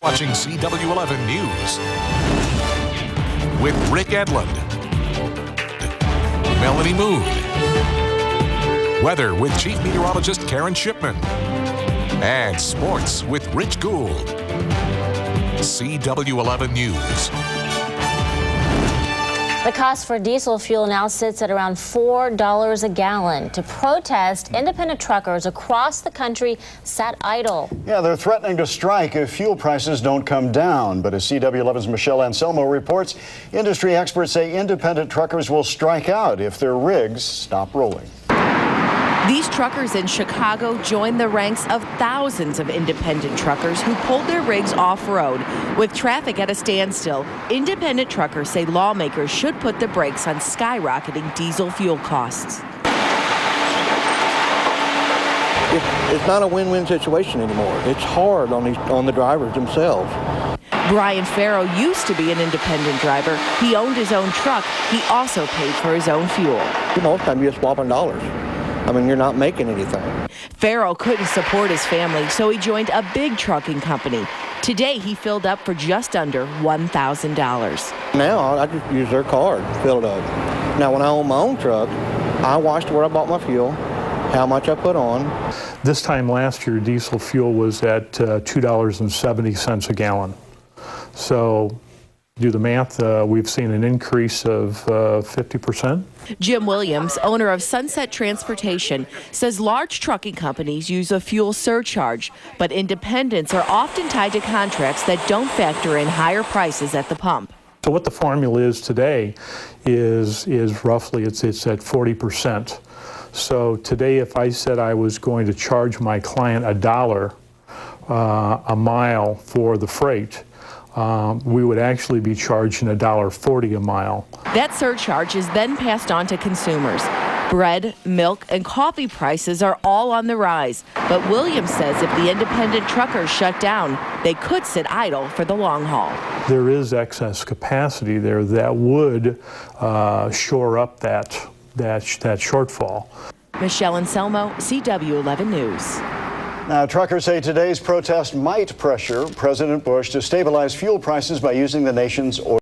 watching CW-11 News with Rick Edlund, Melanie Moon, weather with Chief Meteorologist Karen Shipman, and sports with Rich Gould. CW-11 News. The cost for diesel fuel now sits at around $4 a gallon. To protest, independent truckers across the country sat idle. Yeah, they're threatening to strike if fuel prices don't come down. But as CW-11's Michelle Anselmo reports, industry experts say independent truckers will strike out if their rigs stop rolling. These truckers in Chicago joined the ranks of thousands of independent truckers who pulled their rigs off-road. With traffic at a standstill, independent truckers say lawmakers should put the brakes on skyrocketing diesel fuel costs. It's not a win-win situation anymore. It's hard on the drivers themselves. Brian Farrow used to be an independent driver. He owned his own truck. He also paid for his own fuel. Most times you're swapping dollars. I mean, you're not making anything. Farrell couldn't support his family, so he joined a big trucking company. Today, he filled up for just under $1,000. Now, I just use their card, fill it up. Now, when I own my own truck, I watched where I bought my fuel, how much I put on. This time last year, diesel fuel was at $2.70 a gallon. So, do the math, we've seen an increase of 50%. Jim Williams, owner of Sunset Transportation, says large trucking companies use a fuel surcharge, but independents are often tied to contracts that don't factor in higher prices at the pump. So what the formula is today is roughly, it's at 40%. So today, if I said I was going to charge my client $1 a mile for the freight, we would actually be charging $1.40 a mile. That surcharge is then passed on to consumers. Bread, milk, and coffee prices are all on the rise. But Williams says if the independent truckers shut down, they could sit idle for the long haul. There is excess capacity there that would shore up that shortfall. Michelle Anselmo, CW-11 News. Now, truckers say today's protest might pressure President Bush to stabilize fuel prices by using the nation's oil.